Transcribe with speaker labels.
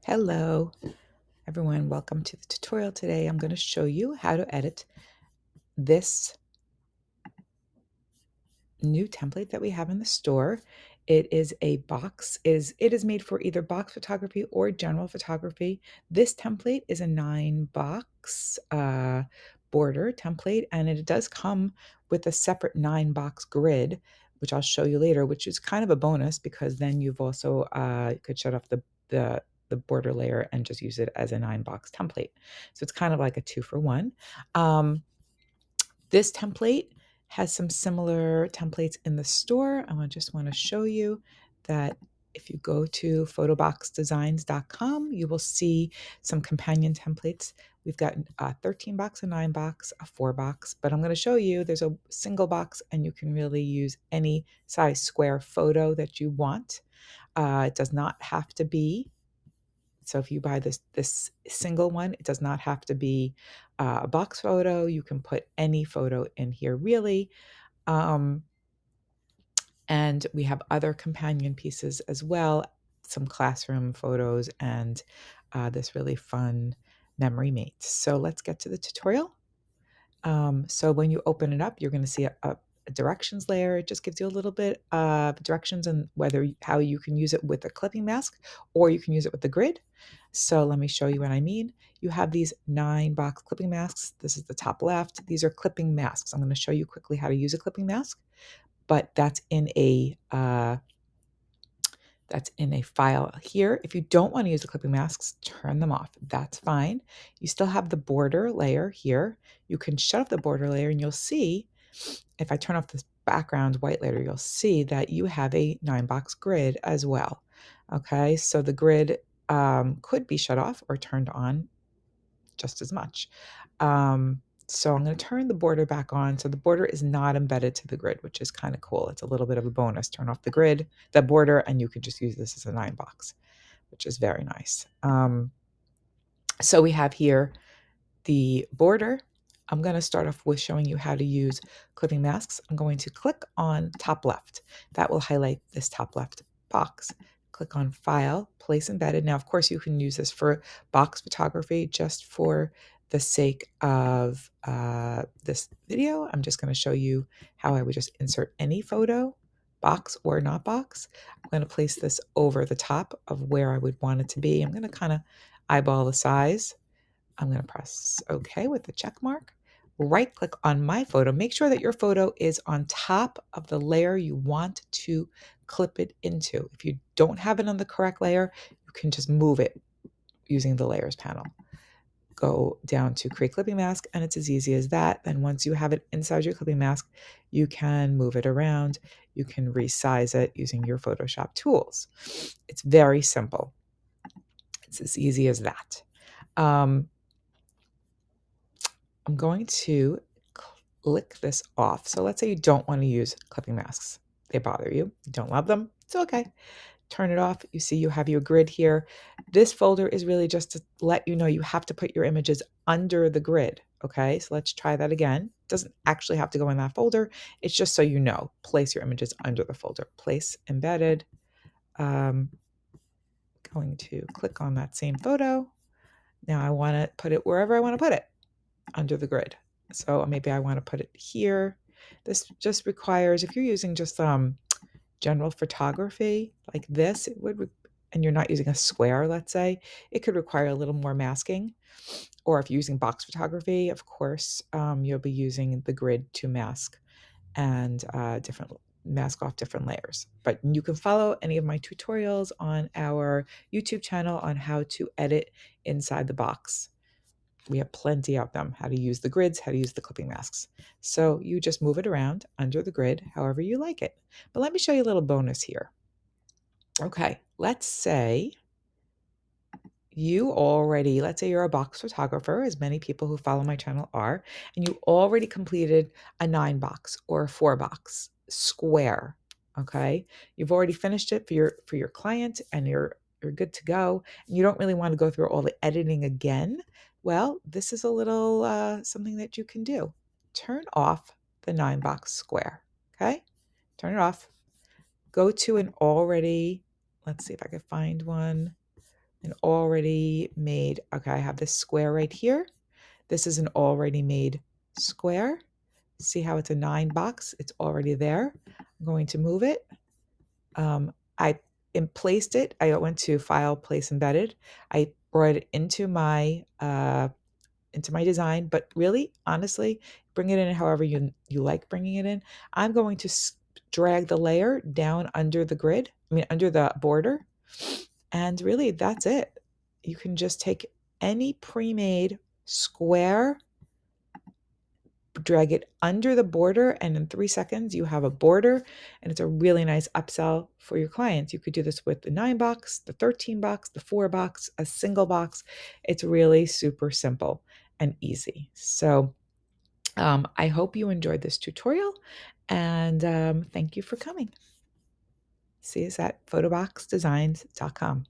Speaker 1: Hello, everyone. Welcome to the tutorial today. I'm going to show you how to edit this new template that we have in the store. It is a box. It is made for either box photography or general photography. This template is a 9-box border template, and it does come with a separate 9-box grid, which I'll show you later, which is kind of a bonus because then you've also could shut off the the border layer and just use it as a 9-box template. So it's kind of like a 2-for-1. This template has some similar templates in the store. Just want to show you that if you go to photoboxdesigns.com, you will see some companion templates. We've got a 13 box, a 9 box, a 4 box, but I'm going to show you there's a single box and you can really use any size square photo that you want. It does not have to be. So if you buy this single one, it does not have to be a box photo. You can put any photo in here, really. Um, and we have other companion pieces as well, some classroom photos and this really fun memory mate. So let's get to the tutorial. So when you open it up, you're going to see a directions layer. It just gives you a little bit of directions and how you can use it with a clipping mask or you can use it with the grid. So let me show you what I mean. You have these 9-box clipping masks. This is the top left. These are clipping masks. I'm going to show you quickly how to use a clipping mask, but that's in a file here. If you don't want to use the clipping masks, turn them off. That's fine. You still have the border layer here. You can shut off the border layer and you'll see, if I turn off this background white layer, you'll see that you have a 9-box grid as well. Okay, so the grid could be shut off or turned on just as much. So I'm going to turn the border back on. So the border is not embedded to the grid, which is kind of cool. It's a little bit of a bonus. Turn off the border, and you can just use this as a 9-box, which is very nice. So we have here the border. I'm going to start off with showing you how to use clipping masks. I'm going to click on top left. That will highlight this top left box. Click on File, Place Embedded. Now, of course, you can use this for box photography. Just for the sake of this video, I'm just going to show you how I would just insert any photo, box or not box. I'm going to place this over the top of where I would want it to be. I'm going to kind of eyeball the size. I'm going to press OK with the check mark. Right click on my photo. Make sure that your photo is on top of the layer you want to clip it into. If you don't have it on the correct layer, you can just move it using the layers panel. Go down to create clipping mask and it's as easy as that. Then once you have it inside your clipping mask, you can move it around. You can resize it using your Photoshop tools. It's very simple. It's as easy as that. I'm going to click this off. So let's say you don't want to use clipping masks. They bother you. You don't love them. It's okay. Turn it off. You see you have your grid here. This folder is really just to let you know you have to put your images under the grid. Okay, so let's try that again. It doesn't actually have to go in that folder. It's just so you know. Place your images under the folder. Place embedded. Going to click on that same photo. Now I want to put it wherever I want to put it. Under the grid. So maybe I want to put it here. This just requires, if you're using just general photography like this, and you're not using a square, let's say, it could require a little more masking. Or if you're using box photography, of course, you'll be using the grid to mask and mask off different layers. But you can follow any of my tutorials on our YouTube channel on how to edit inside the box. We have plenty of them, how to use the grids, how to use the clipping masks. So you just move it around under the grid, however you like it. But let me show you a little bonus here. Okay, let's say let's say you're a box photographer, as many people who follow my channel are, and you already completed a 9-box or a 4-box square. Okay, you've already finished it for your client, and you're good to go. And you don't really want to go through all the editing again. Well, this is a little something that you can do. Turn off the 9-box square. Okay, turn it off. Go to an already. Let's see if I can find one. an already made, okay, I have this square right here. This is an already made square. See how it's a 9 box? It's already there. I'm going to move it. I placed it. I went to File, Place Embedded. I brought it into my design, but really, honestly, bring it in however you like bringing it in. I'm going to drag the layer down under the grid, under the border, and really that's it. You can just take any pre-made square, drag it under the border, and in 3 seconds you have a border, and it's a really nice upsell for your clients. You could do this with the 9 box, the 13 box, the 4 box, a single box. It's really super simple and easy. So I hope you enjoyed this tutorial, and thank you for coming. See us at photoboxdesigns.com.